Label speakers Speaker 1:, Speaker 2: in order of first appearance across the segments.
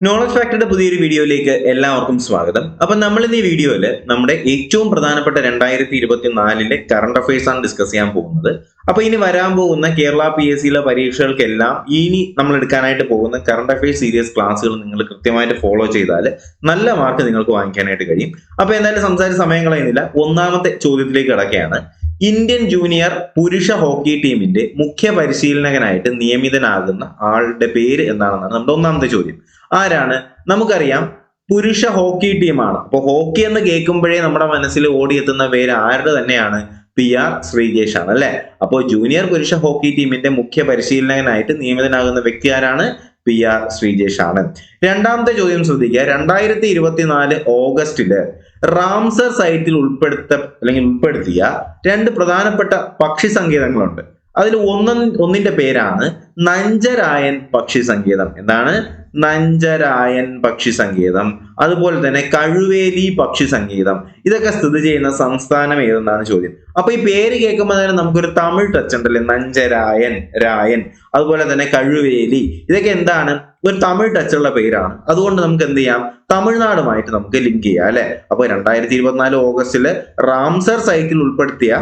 Speaker 1: Knowledge ഫാക്ടറിയുടെ പുതിയൊരു വീഡിയോയിലേക്ക് എല്ലാവർക്കും സ്വാഗതം. അപ്പൊ നമ്മൾ ഇന്ന് ഈ വീഡിയോയിൽ നമ്മുടെ ഏറ്റവും പ്രധാനപ്പെട്ട 2024 കറണ്ട് അഫയേഴ്സ് ആണ് ഡിസ്കസ് ചെയ്യാൻ പോകുന്നത്. അപ്പൊ ഇനി വരാൻ പോകുന്ന കേരള PSCയിലെ പരീക്ഷകൾക്കെല്ലാം ഇനി നമ്മൾ എടുക്കാനായിട്ട് പോകുന്ന കറണ്ട് അഫയേഴ്സ് സീരീസ് ക്ലാസ്സുകൾ നിങ്ങൾ കൃത്യമായിട്ട് ഫോളോ ചെയ്താൽ നല്ല മാർക്ക് നിങ്ങൾക്ക് വാങ്ങിക്കാനായിട്ട് കഴിയും. അപ്പൊ എന്തായാലും സംസാരിച്ച സമയം കളയുന്നില്ല, ഒന്നാമത്തെ ചോദ്യത്തിലേക്ക് കിടക്കുകയാണ്. ഇന്ത്യൻ ജൂനിയർ പുരുഷ ഹോക്കി ടീമിന്റെ മുഖ്യ പരിശീലകനായിട്ട് നിയമിതനാകുന്ന ആളുടെ പേര് എന്താണെന്നാണ് നമ്മുടെ ഒന്നാമത്തെ ചോദ്യം. ആരാണ്? നമുക്കറിയാം, പുരുഷ ഹോക്കി ടീമാണ്. അപ്പൊ ഹോക്കി എന്ന് കേൾക്കുമ്പോഴേ നമ്മുടെ മനസ്സിൽ ഓടിയെത്തുന്ന പേര് ആരുടെ തന്നെയാണ്? PR ശ്രീജേഷ് ആണ്, അല്ലെ? അപ്പോൾ ജൂനിയർ പുരുഷ ഹോക്കി ടീമിന്റെ മുഖ്യ പരിശീലകനായിട്ട് നിയമിതനാകുന്ന വ്യക്തി ആരാണ്? PR ശ്രീജേഷ് ആണ്. രണ്ടാമത്തെ ചോദ്യം ശ്രദ്ധിക്കുക. 2024 ഓഗസ്റ്റില് റാംസർ സൈറ്റിൽ ഉൾപ്പെടുത്തിയ രണ്ട് പ്രധാനപ്പെട്ട പക്ഷി സങ്കേതങ്ങളുണ്ട്. അതിൽ ഒന്നിന്റെ പേരാണ് നഞ്ചരായൻ പക്ഷി സങ്കേതം. എന്താണ്? നഞ്ചരായൻ പക്ഷി സങ്കേതം. അതുപോലെ തന്നെ കഴുവേലി പക്ഷി സങ്കേതം. ഇതൊക്കെ സ്ഥിതി ചെയ്യുന്ന സംസ്ഥാനം ഏതെന്നാണ് ചോദ്യം. അപ്പൊ ഈ പേര് കേൾക്കുമ്പോൾ തന്നെ നമുക്കൊരു തമിഴ് ടച്ച് ഉണ്ടല്ലേ? നഞ്ചരായൻ, രായൻ, അതുപോലെ തന്നെ കഴുവേലി, ഇതൊക്കെ എന്താണ്? ഒരു തമിഴ് ടച്ചുള്ള പേരാണ്. അതുകൊണ്ട് നമുക്ക് എന്ത് ചെയ്യാം? തമിഴ്നാടുമായിട്ട് നമുക്ക് ലിങ്ക് ചെയ്യാം, അല്ലെ? അപ്പൊ 2024 ഓഗസ്റ്റില് റാംസർ സൈറ്റിൽ ഉൾപ്പെടുത്തിയ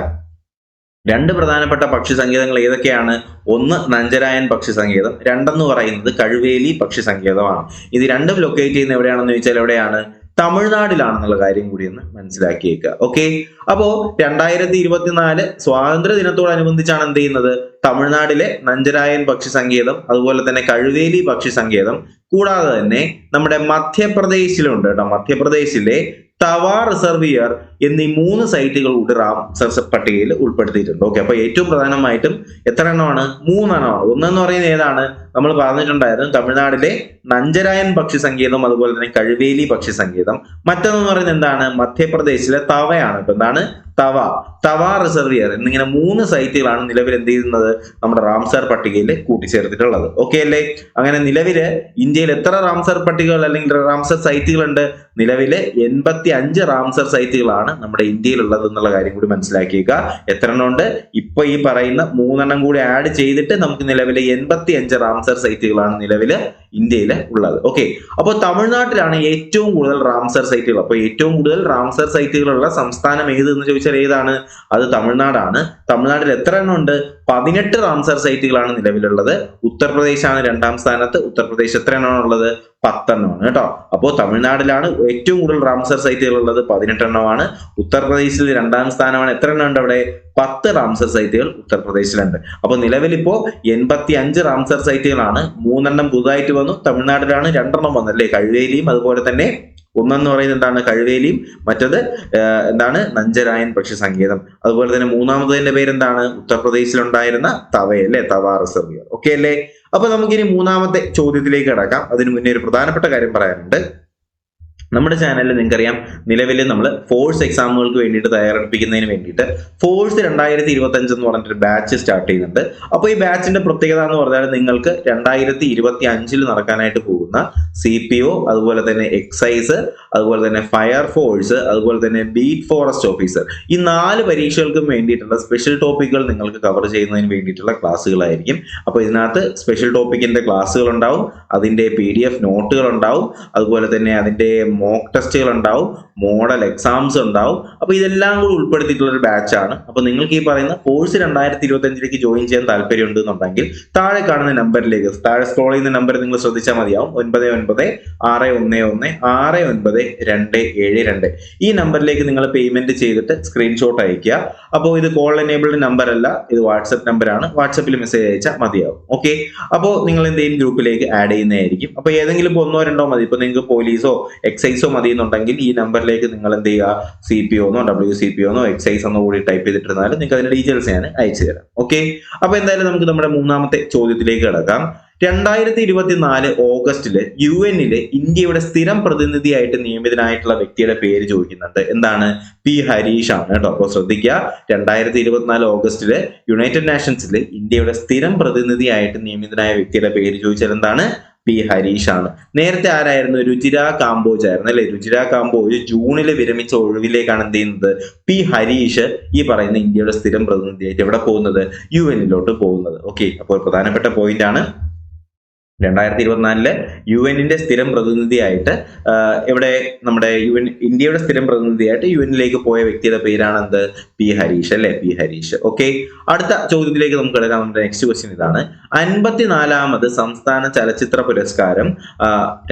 Speaker 1: രണ്ട് പ്രധാനപ്പെട്ട പക്ഷി സങ്കേതങ്ങൾ ഏതൊക്കെയാണ്? ഒന്ന് നഞ്ചരായൻ പക്ഷി സങ്കേതം, രണ്ടെന്ന് പറയുന്നത് കഴുവേലി പക്ഷി സങ്കേതമാണ്. ഇത് രണ്ടും ലൊക്കേറ്റ് ചെയ്യുന്ന എവിടെയാണെന്ന് ചോദിച്ചാൽ എവിടെയാണ്? തമിഴ്നാട്ടിലാണെന്നുള്ള കാര്യം കൂടി ഒന്ന് മനസ്സിലാക്കിയേക്കുക. ഓക്കെ, അപ്പോ 2024 സ്വാതന്ത്ര്യ ദിനത്തോടനുബന്ധിച്ചാണ് എന്ത് ചെയ്യുന്നത്? തമിഴ്നാട്ടിലെ നഞ്ചരായൻ പക്ഷി സങ്കേതം, അതുപോലെ തന്നെ കഴുവേലി പക്ഷി സങ്കേതം, കൂടാതെ തന്നെ നമ്മുടെ മധ്യപ്രദേശിലുണ്ട് കേട്ടോ. മധ്യപ്രദേശിലെ തവ റിസർവിയർ എന്നീ 3 സൈറ്റുകൾ കൂടി റാംസർ പട്ടികയിൽ ഉൾപ്പെടുത്തിയിട്ടുണ്ട്. ഓക്കെ, അപ്പൊ ഏറ്റവും പ്രധാനമായിട്ടും എത്ര എണ്ണമാണ്? 3 എണ്ണമാണ്. ഒന്നെന്ന് പറയുന്നത് ഏതാണ്? നമ്മൾ പറഞ്ഞിട്ടുണ്ടായിരുന്നു, തമിഴ്നാട്ടിലെ നഞ്ചരായൻ പക്ഷി സങ്കേതം, അതുപോലെ തന്നെ കഴുവേലി പക്ഷി സങ്കേതം. മറ്റൊന്നെന്ന് പറയുന്നത് എന്താണ്? മധ്യപ്രദേശിലെ തവയാണ്. ഇപ്പൊ എന്താണ്? തവ റിസർവിയർ എന്നിങ്ങനെ 3 സൈറ്റുകളാണ് നിലവിൽ എന്ത് ചെയ്യുന്നത്? നമ്മുടെ റാംസർ പട്ടികയിൽ കൂട്ടിച്ചേർത്തിട്ടുള്ളത്. ഓക്കെ അല്ലേ? അങ്ങനെ നിലവില് ഇന്ത്യയിൽ എത്ര റാംസർ പട്ടികകൾ അല്ലെങ്കിൽ റാംസർ സൈറ്റുകൾ ഉണ്ട്? നിലവില് 85 റാംസർ സൈറ്റുകളാണ് നമ്മുടെ ഇന്ത്യയിലുള്ളത് എന്നുള്ള കാര്യം കൂടി മനസ്സിലാക്കിയേക്കുക. എത്ര എണ്ണം ഉണ്ട്? ഇപ്പൊ ഈ പറയുന്ന 3 എണ്ണം കൂടി ആഡ് ചെയ്തിട്ട് നമുക്ക് നിലവിലെ 85 റാംസർ സൈറ്റുകളാണ് നിലവില് ഇന്ത്യയിൽ ഉള്ളത്. ഓക്കെ, അപ്പോൾ തമിഴ്നാട്ടിലാണ് ഏറ്റവും കൂടുതൽ റാംസർ സൈറ്റുകൾ. അപ്പൊ ഏറ്റവും കൂടുതൽ റാംസർ സൈറ്റുകളുള്ള സംസ്ഥാനം ഏത് എന്ന് ചോദിച്ചാൽ ഏതാണ്? അത് തമിഴ്നാടാണ്. തമിഴ്നാട്ടിൽ എത്ര എണ്ണം ഉണ്ട്? 18 റാംസർ സൈറ്റുകളാണ് നിലവിലുള്ളത്. ഉത്തർപ്രദേശാണ് 2ാം സ്ഥാനത്ത്. ഉത്തർപ്രദേശ് എത്ര എണ്ണമാണ് ഉള്ളത്? 10 എണ്ണമാണ് കേട്ടോ. അപ്പോൾ തമിഴ്നാട്ടിലാണ് ഏറ്റവും കൂടുതൽ റാംസർ സൈറ്റുകൾ ഉള്ളത്, 18 എണ്ണമാണ്. ഉത്തർപ്രദേശിൽ 2ാം സ്ഥാനമാണ്. എത്ര എണ്ണം ഉണ്ട് അവിടെ? 10 റാംസർ സൈറ്റുകൾ ഉത്തർപ്രദേശിലുണ്ട്. അപ്പൊ നിലവിൽ ഇപ്പോ 85 റാംസർ സൈറ്റുകളാണ്. 3 എണ്ണം പുതുതായിട്ട് വന്നു. തമിഴ്നാട്ടിലാണ് 2 എണ്ണം വന്നല്ലേ? കഴുവേലിയും അതുപോലെ തന്നെ ഒന്നെന്ന് പറയുന്നത് എന്താണ്? കഴുവേലിയും, മറ്റത് എന്താണ്? നഞ്ചരായൻ പക്ഷി സങ്കേതം. അതുപോലെ തന്നെ മൂന്നാമത്തതിന്റെ പേരെന്താണ്? ഉത്തർപ്രദേശിലുണ്ടായിരുന്ന തവയല്ലേ? തവ റിസർവിയർ. ഓക്കെ അല്ലേ? അപ്പൊ നമുക്കിനി മൂന്നാമത്തെ ചോദ്യത്തിലേക്ക് കടക്കാം. അതിനു മുന്നേ ഒരു പ്രധാനപ്പെട്ട കാര്യം പറയാനുണ്ട്. നമ്മുടെ ചാനലിൽ നിങ്ങൾക്കറിയാം, നിലവിൽ നമ്മൾ ഫോഴ്സ് എക്സാമുകൾക്ക് വേണ്ടിയിട്ട് തയ്യാറെടുപ്പിക്കുന്നതിന് വേണ്ടിയിട്ട് ഫോഴ്സ് 2025 എന്ന് പറഞ്ഞിട്ടൊരു ബാച്ച് സ്റ്റാർട്ട് ചെയ്യുന്നുണ്ട്. അപ്പോൾ ഈ ബാച്ചിന്റെ പ്രത്യേകത എന്ന് പറഞ്ഞാൽ നിങ്ങൾക്ക് 2025 നടക്കാനായിട്ട് പോകുന്ന CPO, അതുപോലെ തന്നെ എക്സൈസ്, അതുപോലെ തന്നെ ഫയർ ഫോഴ്സ്, അതുപോലെ തന്നെ ബീറ്റ് ഫോറസ്റ്റ് ഓഫീസർ, ഈ 4 പരീക്ഷകൾക്കും വേണ്ടിയിട്ടുള്ള സ്പെഷ്യൽ ടോപ്പിക്കുകൾ നിങ്ങൾക്ക് കവർ ചെയ്യുന്നതിന് വേണ്ടിയിട്ടുള്ള ക്ലാസ്സുകളായിരിക്കും. അപ്പോൾ ഇതിനകത്ത് സ്പെഷ്യൽ ടോപ്പിക്കിന്റെ ക്ലാസ്സുകൾ ഉണ്ടാവും, അതിന്റെ PDF നോട്ടുകൾ ഉണ്ടാവും, അതുപോലെ തന്നെ അതിന്റെ മോക്ക് ടെസ്റ്റുകൾ ഉണ്ടാവും, മോഡൽ എക്സാംസ് ഉണ്ടാവും. അപ്പൊ ഇതെല്ലാം കൂടി ഉൾപ്പെടുത്തിയിട്ടുള്ള ഒരു ബാച്ചാണ്. അപ്പൊ നിങ്ങൾക്ക് ഈ പറയുന്ന കോഴ്സ് 2025 ജോയിൻ ചെയ്യാൻ താല്പര്യം ഉണ്ടെന്നുണ്ടെങ്കിൽ താഴെ കാണുന്ന നമ്പറിലേക്ക്, താഴെ സ്ക്രോൾ ചെയ്യുന്ന നമ്പർ നിങ്ങൾ ശ്രദ്ധിച്ചാൽ മതിയാവും. 996111699272. ഈ നമ്പറിലേക്ക് നിങ്ങൾ പേയ്മെന്റ് ചെയ്തിട്ട് സ്ക്രീൻഷോട്ട് അയക്കുക. അപ്പോൾ ഇത് കോൾ എനേബിൾഡ് നമ്പർ അല്ല, ഇത് വാട്സ്ആപ്പ് നമ്പറാണ്. വാട്സാപ്പിൽ മെസ്സേജ് അയച്ചാൽ മതിയാവും. ഓക്കെ, അപ്പോൾ നിങ്ങൾ എന്തെങ്കിലും ഗ്രൂപ്പിലേക്ക് ആഡ് ചെയ്യുന്നതായിരിക്കും. അപ്പൊ ഏതെങ്കിലും ഇപ്പോൾ 1-2 മതി. ഇപ്പൊ നിങ്ങൾക്ക് പോലീസോ എക്സൈസോ മതി എന്നുണ്ടെങ്കിൽ ഈ നമ്പറിലേക്ക് നിങ്ങൾ എന്ത് ചെയ്യുക? CPO എന്നോ WCPO എന്നോ എക്സൈസ് എന്നോ കൂടി ടൈപ്പ് ചെയ്തിട്ടിരുന്നാൽ നിങ്ങൾക്ക് അതിന്റെ ഡീറ്റെയിൽസ് ഞാൻ അയച്ചു തരാം. ഓക്കെ, അപ്പൊ എന്തായാലും നമുക്ക് നമ്മുടെ മൂന്നാമത്തെ ചോദ്യത്തിലേക്ക് കിടക്കാം. 2024 ഓഗസ്റ്റില് UN-ല് ഇന്ത്യയുടെ സ്ഥിരം പ്രതിനിധിയായിട്ട് നിയമിതനായിട്ടുള്ള വ്യക്തിയുടെ പേര് ചോദിക്കുന്നുണ്ട്. എന്താണ്? P ഹരീഷ് ആണ് കേട്ടോ. അപ്പോൾ ശ്രദ്ധിക്കുക, 2024 ഓഗസ്റ്റില് യുണൈറ്റഡ് നേഷൻസിൽ ഇന്ത്യയുടെ സ്ഥിരം പ്രതിനിധിയായിട്ട് നിയമിതനായ വ്യക്തിയുടെ പേര് ചോദിച്ചാൽ എന്താണ്? P ഹരീഷ് ആണ്. നേരത്തെ ആരായിരുന്നു? രുചിര കാംബോജ് ആയിരുന്നു അല്ലെ? രുചിര കാംബോജ് ജൂണിൽ വിരമിച്ച ഒഴിവിലേക്കാണ് എന്ത് ചെയ്യുന്നത്? P ഹരീഷ് ഈ പറയുന്ന ഇന്ത്യയുടെ സ്ഥിരം പ്രതിനിധിയായിട്ട് എവിടെ പോകുന്നത്? UN-ലോട്ട് പോകുന്നത്. ഓക്കെ, അപ്പോൾ പ്രധാനപ്പെട്ട പോയിന്റ് ആണ്. 2024 UN സ്ഥിരം പ്രതിനിധിയായിട്ട് ഇവിടെ നമ്മുടെ ഇന്ത്യയുടെ സ്ഥിരം പ്രതിനിധിയായിട്ട് UN പോയ വ്യക്തിയുടെ പേരാണ് എന്ത്? പി ഹരീഷ് അല്ലെ? പി ഹരീഷ്. ഓക്കെ, അടുത്ത ചോദ്യത്തിലേക്ക് നമുക്ക് കിടക്കാം. നമ്മുടെ നെക്സ്റ്റ് ക്വസ്റ്റ്യൻ ഇതാണ്. 54ാമത് സംസ്ഥാന ചലച്ചിത്ര പുരസ്കാരം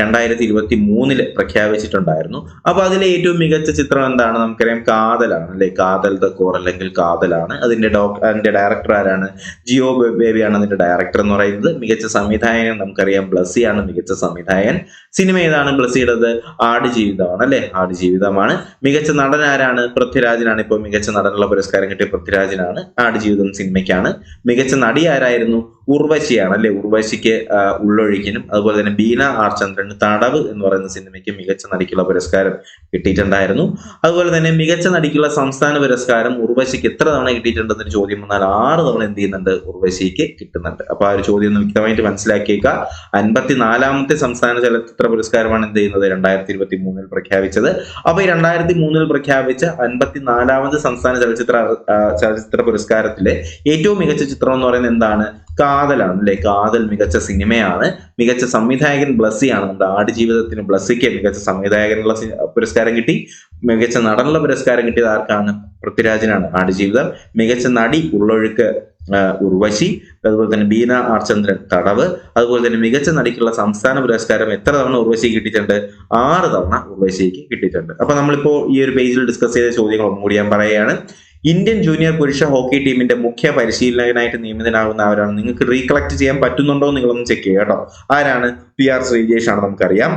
Speaker 1: 2023 പ്രഖ്യാപിച്ചിട്ടുണ്ടായിരുന്നു. അപ്പൊ അതിലെ ഏറ്റവും മികച്ച ചിത്രം എന്താണ്? നമുക്കറിയാം കാതലാണ് അല്ലെ? കാതൽ ദ കോർ അല്ലെങ്കിൽ കാതലാണ്. അതിന്റെ ഡയറക്ടർ ആരാണ്? ജിയോ ബേബിയാണ് അതിന്റെ ഡയറക്ടർ എന്ന് പറയുന്നത്. മികച്ച സംവിധായകൻ നമുക്കറിയാം ബ്ലസ്സിയാണ് മികച്ച സംവിധായകൻ. സിനിമ ഏതാണ് ബ്ലസ്സിയുടേത്? ആടുജീവിതമാണ് അല്ലെ? ആടുജീവിതമാണ്. മികച്ച നടൻ ആരാണ്? പൃഥ്വിരാജിനാണ്. ഇപ്പോൾ മികച്ച നടനുള്ള പുരസ്കാരം കിട്ടിയ പൃഥ്വിരാജിനാണ്. ആടുജീവിതം സിനിമയ്ക്കാണ്. മികച്ച നടി ആരായിരുന്നു? ഉർവശിയാണ് അല്ലെ? ഉർവശിക്ക് ഉള്ളൊഴുക്കിനും അതുപോലെ തന്നെ ബീന ആർ ചന്ദ്രന് തടവ് എന്ന് പറയുന്ന സിനിമയ്ക്ക് മികച്ച നടിക്കുള്ള പുരസ്കാരം കിട്ടിയിട്ടുണ്ടായിരുന്നു. അതുപോലെ തന്നെ മികച്ച നടിക്കുള്ള സംസ്ഥാന പുരസ്കാരം ഉർവശിക്ക് എത്ര തവണ കിട്ടിയിട്ടുണ്ടെന്നൊരു ചോദ്യം വന്നാൽ 6 തവണ എന്ത് ചെയ്യുന്നുണ്ട്? ഉർവശിക്ക് കിട്ടുന്നുണ്ട്. അപ്പൊ ആ ഒരു ചോദ്യം ഒന്ന് വ്യക്തമായിട്ട് മനസ്സിലാക്കിയേക്കുക. 54ാമത്തെ സംസ്ഥാന ചലച്ചിത്ര പുരസ്കാരമാണ് എന്ത് ചെയ്യുന്നത്? 2023 പ്രഖ്യാപിച്ചത്. അപ്പൊ ഈ 2003 പ്രഖ്യാപിച്ച 54ാമത് സംസ്ഥാന ചലച്ചിത്ര പുരസ്കാരത്തിലെ ഏറ്റവും മികച്ച ചിത്രം എന്ന് പറയുന്നത് എന്താണ്? കാതലാണ് അല്ലെ? കാതൽ മികച്ച സിനിമയാണ്. മികച്ച സംവിധായകൻ ബ്ലസ്സിയാണ്. നമ്മുടെ ആടുജീവിതത്തിന് ബ്ലസ്സിക്ക് മികച്ച സംവിധായകനുള്ള പുരസ്കാരം കിട്ടി. മികച്ച നടനുള്ള പുരസ്കാരം കിട്ടിയത് ആർക്കാണ്? പൃഥ്വിരാജിനാണ്. ആടുജീവിതം. മികച്ച നടി ഉള്ളൊഴുക്ക് ഉർവശി. അതുപോലെ തന്നെ ബീന ആർ ചന്ദ്രൻ തടവ്. അതുപോലെ തന്നെ മികച്ച നടിക്കുള്ള സംസ്ഥാന പുരസ്കാരം എത്ര തവണ ഉർവശിക്ക് കിട്ടിയിട്ടുണ്ട്? 6 തവണ ഉർവശിക്ക് കിട്ടിയിട്ടുണ്ട്. അപ്പൊ നമ്മളിപ്പോ ഈ ഒരു പേജിൽ ഡിസ്കസ് ചെയ്ത ചോദ്യങ്ങൾ ഒന്നുകൂടി ഞാൻ പറയുകയാണ്. ഇന്ത്യൻ ജൂനിയർ പുരുഷ ഹോക്കി ടീമിന്റെ മുഖ്യ പരിശീലകനായിട്ട് നിയമിതനാകുന്ന ആരാണ്? നിങ്ങൾക്ക് റീകളക്ട് ചെയ്യാൻ പറ്റുന്നുണ്ടോ നിങ്ങളൊന്ന് ചെക്ക് ചെയ്യുക കേട്ടോ. ആരാണ്? PR ശ്രീജേഷ് ആണ്. നമുക്കറിയാം.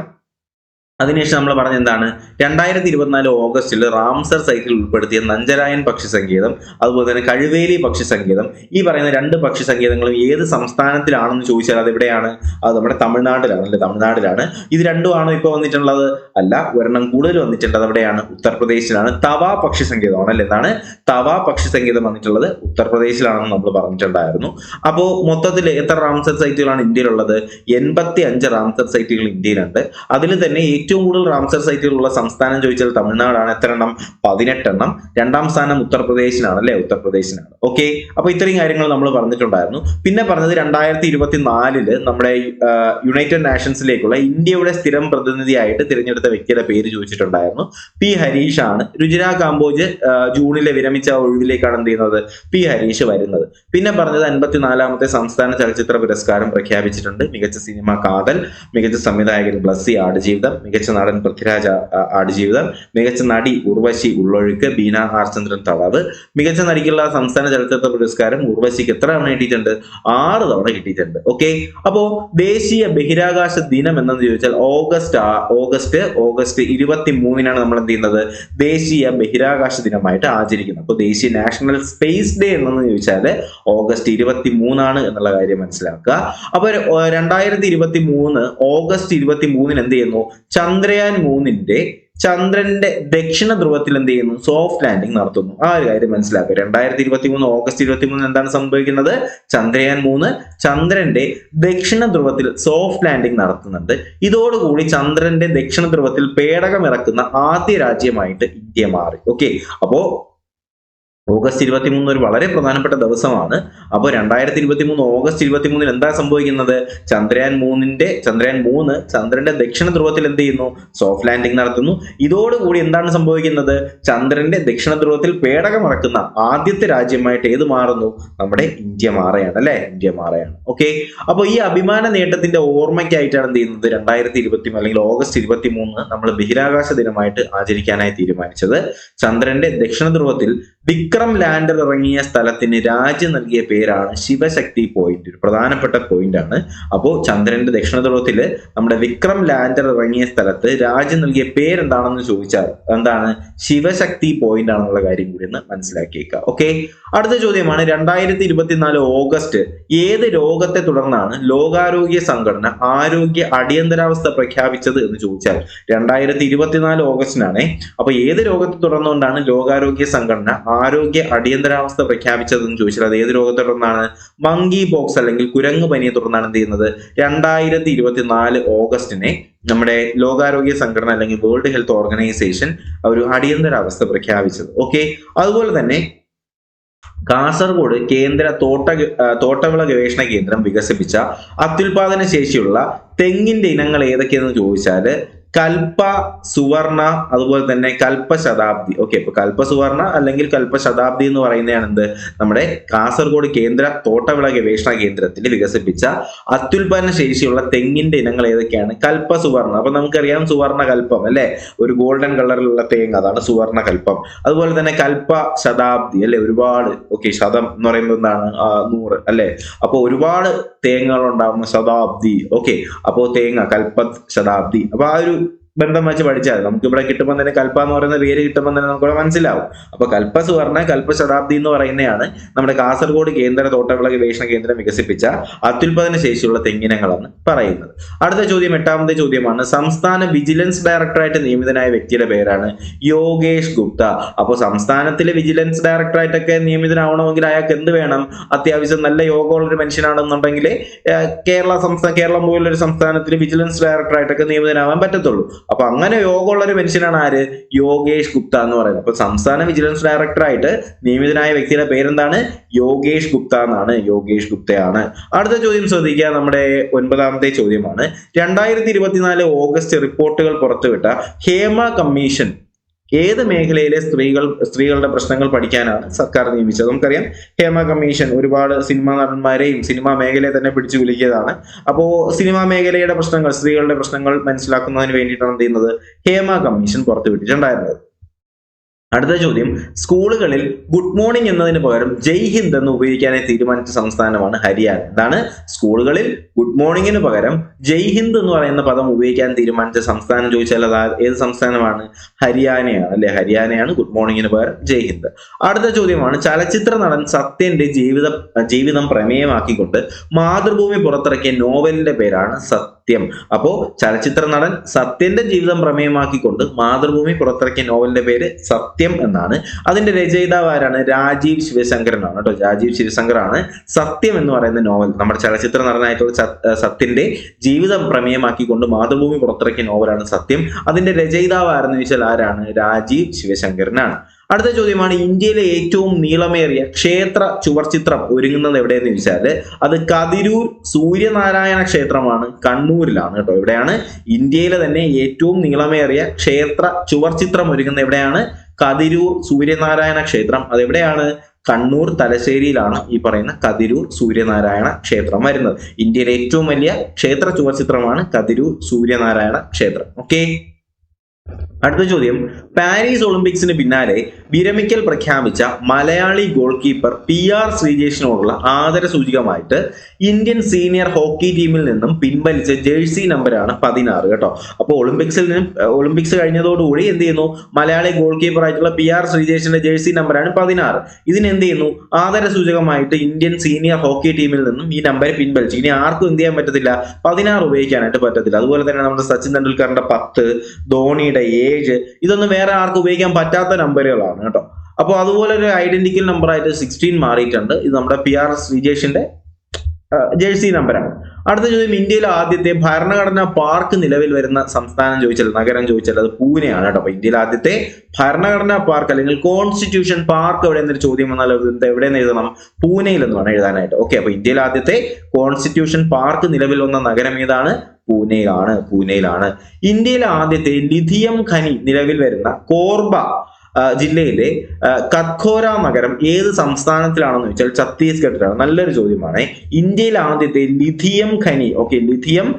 Speaker 1: അതിനുശേഷം നമ്മൾ പറഞ്ഞ എന്താണ്? 2024 ഓഗസ്റ്റിൽ റാംസർ സൈറ്റിൽ ഉൾപ്പെടുത്തിയ നഞ്ചരായൻ പക്ഷി സങ്കേതം അതുപോലെ തന്നെ കഴിവേലി പക്ഷി സങ്കേതം, ഈ പറയുന്ന 2 പക്ഷി സങ്കേതങ്ങളും ഏത് സംസ്ഥാനത്തിലാണെന്ന് ചോദിച്ചാൽ അത് എവിടെയാണ്? അത് നമ്മുടെ തമിഴ്നാട്ടിലാണ് അല്ലെ? തമിഴ്നാട്ടിലാണ്. ഇത് രണ്ടും ആണോ ഇപ്പൊ വന്നിട്ടുള്ളത്? അല്ല, ഒരെണ്ണം കൂടുതൽ വന്നിട്ടുണ്ട്. അത് എവിടെയാണ്? ഉത്തർപ്രദേശിലാണ്. തവ പക്ഷി സങ്കേതമാണ് അല്ലെ? എന്താണ്? തവ പക്ഷി സങ്കേതം വന്നിട്ടുള്ളത് ഉത്തർപ്രദേശിലാണെന്ന് നമ്മൾ പറഞ്ഞിട്ടുണ്ടായിരുന്നു. അപ്പോ മൊത്തത്തിൽ എത്ര റാംസർ സൈറ്റുകളാണ് ഇന്ത്യയിലുള്ളത്? 85 റാംസർ സൈറ്റുകൾ ഇന്ത്യയിലുണ്ട്. അതിൽ തന്നെ ഏറ്റവും കൂടുതൽ റാംസർ സൈറ്റുകളുള്ള സംസ്ഥാനം ചോദിച്ചാൽ തമിഴ്നാടാണ്. എത്ര എണ്ണം? 18 എണ്ണം. 2ാം സ്ഥാനം ഉത്തർപ്രദേശിനാണ് അല്ലെ? ഉത്തർപ്രദേശിനാണ്. ഓക്കെ, അപ്പൊ ഇത്രയും കാര്യങ്ങൾ നമ്മൾ പറഞ്ഞിട്ടുണ്ടായിരുന്നു. പിന്നെ പറഞ്ഞത് 2024 നമ്മുടെ യുണൈറ്റഡ് നാഷൻസിലേക്കുള്ള ഇന്ത്യയുടെ സ്ഥിരം പ്രതിനിധിയായിട്ട് തിരഞ്ഞെടുത്ത വ്യക്തിയുടെ പേര് ചോദിച്ചിട്ടുണ്ടായിരുന്നു. പി ഹരീഷ് ആണ്. രുചിര കാംബോജ് ജൂണിലെ വിരമിച്ച ഒഴിവിലേക്കാണ് എന്ത് ചെയ്യുന്നത്? പി ഹരീഷ് വരുന്നത്. പിന്നെ പറഞ്ഞത് 54ാമത്തെ സംസ്ഥാന ചലച്ചിത്ര പുരസ്കാരം പ്രഖ്യാപിച്ചിട്ടുണ്ട്. മികച്ച സിനിമ കാതൽ, മികച്ച സംവിധായകൻ ബ്ലസ്സി ആടുജീവിതം, മികച്ച നടൻ പൃഥ്വിരാജ് ആടുജീവിതം, മികച്ച നടി ഉർവശി ഉള്ളൊഴുക്ക്, ബീന ആർ ചന്ദ്രൻ തടവ്. മികച്ച നടിക്കുള്ള സംസ്ഥാന ചലച്ചിത്ര പുരസ്കാരം ഉർവശിക്ക് എത്ര തവണ കിട്ടിയിട്ടുണ്ട്? 6 തവണ കിട്ടിയിട്ടുണ്ട്. ഓക്കെ, അപ്പോ ദേശീയ ബഹിരാകാശ ദിനം എന്നു ചോദിച്ചാൽ ഓഗസ്റ്റ് 23 നമ്മൾ എന്ത് ചെയ്യുന്നത്? ദേശീയ ബഹിരാകാശ ദിനമായിട്ട് ആചരിക്കുന്നത്. അപ്പോൾ ദേശീയ നാഷണൽ സ്പേസ് ഡേ എന്നു ചോദിച്ചാൽ ഓഗസ്റ്റ് 23 എന്നുള്ള കാര്യം മനസ്സിലാക്കുക. അപ്പൊ 2023 ഓഗസ്റ്റ് 23 എന്ത് ചെയ്യുന്നു? ചന്ദ്രയാൻ 3 ചന്ദ്രന്റെ ദക്ഷിണ ധ്രുവത്തിൽ എന്ത് ചെയ്യുന്നു? സോഫ്റ്റ് ലാൻഡിംഗ് നടത്തുന്നു. ആ ഒരു കാര്യം മനസ്സിലാക്കുക. 2023 ഓഗസ്റ്റ് 23 എന്താണ് സംഭവിക്കുന്നത്? ചന്ദ്രയാൻ 3 ചന്ദ്രന്റെ ദക്ഷിണ ധ്രുവത്തിൽ സോഫ്റ്റ് ലാൻഡിംഗ് നടത്തുന്നുണ്ട്. ഇതോടുകൂടി ചന്ദ്രന്റെ ദക്ഷിണ ധ്രുവത്തിൽ പേടകം ഇറക്കുന്ന ആദ്യ രാജ്യമായിട്ട് ഇന്ത്യ മാറി. ഓക്കെ, അപ്പോ ഓഗസ്റ്റ് 23 ഒരു വളരെ പ്രധാനപ്പെട്ട ദിവസമാണ്. അപ്പോൾ 2023 ഓഗസ്റ്റ് 23 എന്താ സംഭവിക്കുന്നത്? ചന്ദ്രയാൻ 3 ചന്ദ്രന്റെ ദക്ഷിണ ധ്രുവത്തിൽ എന്ത് ചെയ്യുന്നു? സോഫ്റ്റ് ലാൻഡിംഗ് നടത്തുന്നു. ഇതോടുകൂടി എന്താണ് സംഭവിക്കുന്നത്? ചന്ദ്രന്റെ ദക്ഷിണ ധ്രുവത്തിൽ പേടകം ഇറക്കുന്ന ആദ്യത്തെ രാജ്യമായിട്ട് ഏത് മാറുന്നു? നമ്മുടെ ഇന്ത്യ മാറുകയാണ് അല്ലെ? ഇന്ത്യ മാറുകയാണ്. ഓക്കെ, അപ്പോൾ ഈ അഭിമാന നേട്ടത്തിന്റെ ഓർമ്മയ്ക്കായിട്ടാണ് എന്ത് ചെയ്യുന്നത്? 2023 അല്ലെങ്കിൽ ഓഗസ്റ്റ് 23 നമ്മൾ ബഹിരാകാശ ദിനമായിട്ട് ആചരിക്കാനായി തീരുമാനിച്ചത്. ചന്ദ്രന്റെ ദക്ഷിണ ധ്രുവത്തിൽ വിക്രം ലാൻഡർ ഇറങ്ങിയ സ്ഥലത്തിന് രാജ്യം നൽകിയ പേരാണ് ശിവശക്തി പോയിന്റ്. ഒരു പ്രധാനപ്പെട്ട പോയിന്റ് ആണ്. അപ്പോൾ ചന്ദ്രന്റെ ദക്ഷിണ ധ്രുവത്തില് നമ്മുടെ വിക്രം ലാൻഡർ ഇറങ്ങിയ സ്ഥലത്ത് രാജ്യം നൽകിയ പേരെന്താണെന്ന് ചോദിച്ചാൽ എന്താണ്? ശിവശക്തി പോയിന്റ് ആണെന്നുള്ള കാര്യം കൂടി ഒന്ന് മനസ്സിലാക്കിയേക്കുക. ഓക്കെ, അടുത്ത ചോദ്യമാണ് 2024 ഓഗസ്റ്റ് ഏത് രോഗത്തെ തുടർന്നാണ് ലോകാരോഗ്യ സംഘടന ആരോഗ്യ അടിയന്തരാവസ്ഥ പ്രഖ്യാപിച്ചത് എന്ന് ചോദിച്ചാൽ 2024 ഓഗസ്റ്റിനാണ്. അപ്പൊ ഏത് രോഗത്തെ തുടർന്നുകൊണ്ടാണ് ലോകാരോഗ്യ സംഘടന ആരോഗ്യ അടിയന്തരാവസ്ഥ പ്രഖ്യാപിച്ചതെന്ന് ചോദിച്ചാൽ അത് ഏത് രോഗത്തെ തുടർന്നാണ്? മങ്കി പോക്സ് അല്ലെങ്കിൽ കുരങ്ങു പനിയെ തുടർന്നാണ് എന്ത് ചെയ്യുന്നത്? 2024 ഓഗസ്റ്റിനെ നമ്മുടെ ലോകാരോഗ്യ സംഘടന അല്ലെങ്കിൽ വേൾഡ് ഹെൽത്ത് ഓർഗനൈസേഷൻ ഒരു അടിയന്തരാവസ്ഥ പ്രഖ്യാപിച്ചത്. ഓക്കെ, അതുപോലെ തന്നെ കാസർഗോഡ് കേന്ദ്ര തോട്ടവിള ഗവേഷണ കേന്ദ്രം വികസിപ്പിച്ച അത്യുൽപാദന ശേഷിയുള്ള തെങ്ങിന്റെ ഇനങ്ങൾ ഏതൊക്കെയെന്ന് ചോദിച്ചാല് കൽപ്പ, സുവർണ, അതുപോലെ തന്നെ കൽപ്പ ശതാബ്ദി. ഓക്കെ, ഇപ്പൊ കൽപ്പ സുവർണ അല്ലെങ്കിൽ കൽപ്പ ശതാബ്ദി എന്ന് പറയുന്നതാണ് എന്ത്, നമ്മുടെ കാസർഗോഡ് കേന്ദ്ര തോട്ടവിള ഗവേഷണ കേന്ദ്രത്തിൽ വികസിപ്പിച്ച അത്യുൽപാദന ശേഷിയുള്ള തെങ്ങിന്റെ ഇനങ്ങൾ ഏതൊക്കെയാണ്? കൽപ്പ സുവർണ. അപ്പൊ നമുക്കറിയാം സുവർണ കൽപ്പം അല്ലെ, ഒരു ഗോൾഡൻ കളറിലുള്ള തേങ്ങ, അതാണ് സുവർണ കൽപ്പം. അതുപോലെ തന്നെ കൽപ്പ ശതാബ്ദി അല്ലെ, ഒരുപാട്. ഓക്കെ, ശതം എന്ന് പറയുമ്പോൾ എന്താണ്? 100 അല്ലെ. അപ്പൊ ഒരുപാട് തേങ്ങകൾ ഉണ്ടാകുന്ന ശതാബ്ദി. ഓക്കെ, അപ്പോ തേങ്ങ കൽപ്പ ശതാബ്ദി. അപ്പൊ ആ ഒരു ബന്ധം വെച്ച് പഠിച്ചാൽ നമുക്ക് ഇവിടെ കിട്ടുമ്പോൾ തന്നെ കൽപ്പ എന്ന് പറയുന്ന പേര് കിട്ടുമ്പോൾ തന്നെ നമുക്ക് മനസ്സിലാവും. അപ്പൊ കൽപ്പ സുവർണ കൽപ്പ ശതാബ്ദി എന്ന് പറയുന്നതാണ് നമ്മുടെ കാസർഗോഡ് കേന്ദ്ര തോട്ടവിള ഗവേഷണ കേന്ദ്രം വികസിപ്പിച്ച അത്യുൽപാദന ശേഷിയുള്ള തെങ്ങിനങ്ങളാണ് പറയുന്നത്. അടുത്ത ചോദ്യം, 8ാമത്തെ ചോദ്യമാണ്. സംസ്ഥാന വിജിലൻസ് ഡയറക്ടറായിട്ട് നിയമിതനായ വ്യക്തിയുടെ പേരാണ് യോഗേഷ് ഗുപ്ത. അപ്പോൾ സംസ്ഥാനത്തിലെ വിജിലൻസ് ഡയറക്ടറായിട്ടൊക്കെ നിയമിതനാവണമെങ്കിൽ അയാൾക്ക് എന്ത് വേണം? അത്യാവശ്യം നല്ല യോഗമുള്ള ഒരു മനുഷ്യനാണെന്നുണ്ടെങ്കിൽ കേരളം പോലുള്ള ഒരു സംസ്ഥാനത്തിൽ വിജിലൻസ് ഡയറക്ടറായിട്ടൊക്കെ നിയമിതനാവാൻ പറ്റത്തുള്ളൂ. അപ്പൊ അങ്ങനെ യോഗമുള്ള ഒരു മനുഷ്യനാണ് ആര്? യോഗേഷ് ഗുപ്ത എന്ന് പറയുന്നത്. അപ്പൊ സംസ്ഥാന വിജിലൻസ് ഡയറക്ടറായിട്ട് നിയമിതനായ വ്യക്തിയുടെ പേരെന്താണ്? യോഗേഷ് ഗുപ്ത എന്നാണ്. യോഗേഷ് ഗുപ്തയാണ്. അടുത്ത ചോദ്യം ശ്രദ്ധിക്കുക, നമ്മുടെ 9ാമത്തെ ചോദ്യമാണ്. 2024 ഓഗസ്റ്റ് റിപ്പോർട്ടുകൾ പുറത്തുവിട്ട ഹേമ കമ്മീഷൻ ഏത് മേഖലയിലെ സ്ത്രീകളുടെ പ്രശ്നങ്ങൾ പഠിക്കാനാണ് സർക്കാർ നിയമിച്ചത്? നമുക്കറിയാം ഹേമ കമ്മീഷൻ ഒരുപാട് സിനിമാ നടന്മാരെയും സിനിമാ മേഖലയെ തന്നെ പിടിച്ചു കുലുക്കിയതാണ്. അപ്പോ സിനിമാ മേഖലയുടെ പ്രശ്നങ്ങൾ, സ്ത്രീകളുടെ പ്രശ്നങ്ങൾ മനസ്സിലാക്കുന്നതിന് വേണ്ടിയിട്ടാണ് എന്ത് ചെയ്യുന്നത്? ഹേമ കമ്മീഷൻ പുറത്തുവിട്ടിട്ടുണ്ടായിരുന്നത്. അടുത്ത ചോദ്യം, സ്കൂളുകളിൽ ഗുഡ് മോർണിംഗ് എന്നതിന് പകരം ജയ് ഹിന്ദ് എന്ന് ഉപയോഗിക്കാനായി തീരുമാനിച്ച സംസ്ഥാനമാണ് ഹരിയാന. എന്താണ്? സ്കൂളുകളിൽ ഗുഡ് മോർണിംഗിന് പകരം ജയ് ഹിന്ദ് എന്ന് പറയുന്ന പദം ഉപയോഗിക്കാൻ തീരുമാനിച്ച സംസ്ഥാനം ചോദിച്ചാൽ അത് ഏത് സംസ്ഥാനമാണ്? ഹരിയാനയാണ് അല്ലെ. ഹരിയാനയാണ് ഗുഡ് മോർണിംഗിന് പകരം ജയ് ഹിന്ദ്. അടുത്ത ചോദ്യമാണ്, ചലച്ചിത്ര നടൻ സത്യന്റെ ജീവിതം പ്രമേയമാക്കിക്കൊണ്ട് മാതൃഭൂമി പുറത്തിറക്കിയ നോവലിന്റെ പേരാണ് സത്യം. അപ്പോ ചലച്ചിത്ര നടൻ സത്യന്റെ ജീവിതം പ്രമേയമാക്കിക്കൊണ്ട് മാതൃഭൂമി പുറത്തിറക്കിയ നോവലിന്റെ പേര് സത്യം എന്നാണ്. അതിന്റെ രചയിതാവ് ആരാണ്? രാജീവ് ശിവശങ്കരനാണ് കേട്ടോ. രാജീവ് ശിവശങ്കറാണ് സത്യം എന്ന് പറയുന്ന നോവൽ, നമ്മുടെ ചലച്ചിത്ര നടനായിട്ടുള്ള സത്യന്റെ ജീവിതം പ്രമേയമാക്കിക്കൊണ്ട് മാതൃഭൂമി പുറത്തിറക്കിയ നോവലാണ് സത്യം. അതിന്റെ രചയിതാവ് ആരെന്ന് ചോദിച്ചാൽ ആരാണ്? രാജീവ് ശിവശങ്കരനാണ്. അടുത്ത ചോദ്യമാണ്, ഇന്ത്യയിലെ ഏറ്റവും നീളമേറിയ ക്ഷേത്ര ചുവർച്ചിത്രം ഒരുങ്ങുന്നത് എവിടെയെന്ന് ചോദിച്ചാൽ അത് കതിരൂർ സൂര്യനാരായണ ക്ഷേത്രമാണ്, കണ്ണൂരിലാണ് കേട്ടോ. എവിടെയാണ്? ഇന്ത്യയിലെ തന്നെ ഏറ്റവും നീളമേറിയ ക്ഷേത്ര ചുവർച്ചിത്രം ഒരുങ്ങുന്നത് എവിടെയാണ്? കതിരൂർ സൂര്യനാരായണ ക്ഷേത്രം. അതെവിടെയാണ്? കണ്ണൂർ തലശ്ശേരിയിലാണ് ഈ പറയുന്ന കതിരൂർ സൂര്യനാരായണ ക്ഷേത്രം വരുന്നത്. ഇന്ത്യയിലെ ഏറ്റവും വലിയ ക്ഷേത്ര ചുവർച്ചിത്രമാണ് കതിരൂർ സൂര്യനാരായണ ക്ഷേത്രം. ഓക്കെ. അടുത്ത ചോദ്യം, പാരീസ് ഒളിമ്പിക്സിന് പിന്നാലെ വിരമിക്കൽ പ്രഖ്യാപിച്ച മലയാളി ഗോൾ കീപ്പർ PR ശ്രീജേഷിനോടുള്ള ആദര സൂചകമായിട്ട് ഇന്ത്യൻ സീനിയർ ഹോക്കി ടീമിൽ നിന്നും പിൻവലിച്ച ജേഴ്സി നമ്പറാണ് 16 കേട്ടോ. അപ്പോൾ ഒളിമ്പിക്സ് കഴിഞ്ഞതോടുകൂടി എന്ത് ചെയ്യുന്നു? മലയാളി ഗോൾ കീപ്പർ ആയിട്ടുള്ള PR ശ്രീജേഷിന്റെ ജേഴ്സി നമ്പറാണ് 16. ഇതിന് എന്ത് ചെയ്യുന്നു? ആദര സൂചകമായിട്ട് ഇന്ത്യൻ സീനിയർ ഹോക്കി ടീമിൽ നിന്നും ഈ നമ്പർ പിൻവലിച്ചു. ഇനി ആർക്കും എന്ത് ചെയ്യാൻ പറ്റത്തില്ല? 16 ഉപയോഗിക്കാനായിട്ട് പറ്റത്തില്ല. അതുപോലെ തന്നെ നമ്മുടെ സച്ചിൻ തെണ്ടുൽക്കറിന്റെ 10, ധോണിയുടെ 7, ഇതൊന്നും വേറെ ആർക്കും ഉപയോഗിക്കാൻ പറ്റാത്ത നമ്പറുകളാണ് കേട്ടോ. അപ്പോൾ അതുപോലെ ഒരു ഐഡന്റിക്കൽ നമ്പർ ആയിട്ട് 16 മാറിയിട്ടുണ്ട്. ഇത് നമ്മുടെ PR ശ്രീജേഷിന്റെ ജേഴ്സി നമ്പറാണ്. അടുത്ത ചോദ്യം, ഇന്ത്യയിലെ ആദ്യത്തെ ഭരണഘടനാ പാർക്ക് നിലവിൽ വരുന്ന സംസ്ഥാനം ചോദിച്ചാൽ, നഗരം ചോദിച്ചാൽ അത് പൂനെയാണ് കേട്ടോ. അപ്പൊ ഇന്ത്യയിലെ ആദ്യത്തെ ഭരണഘടനാ പാർക്ക് അല്ലെങ്കിൽ കോൺസ്റ്റിറ്റ്യൂഷൻ പാർക്ക് എവിടെ എന്നൊരു ചോദ്യം വന്നാൽ എവിടെയെന്ന് എഴുതണം? പൂനെയിൽ എന്ന് വേണം എഴുതാനായിട്ട്. ഓക്കെ, അപ്പൊ ഇന്ത്യയിലെ ആദ്യത്തെ കോൺസ്റ്റിറ്റ്യൂഷൻ പാർക്ക് നിലവിൽ വന്ന നഗരം ഏതാണ്? പൂനെയിലാണ്. ഇന്ത്യയിലെ ആദ്യത്തെ ലിഥിയം ഖനി നിലവിൽ വരുന്ന കോർബ ജില്ലയിലെ കത്ഖോര നഗരം ഏത് സംസ്ഥാനത്തിലാണെന്ന് ചോദിച്ചാൽ ഛത്തീസ്ഗഡിലാണ്. നല്ലൊരു ചോദ്യമാണ്. ഇന്ത്യയിലെ ആദ്യത്തെ ലിഥിയം ഖനി, ഓക്കെ, ലിഥിയം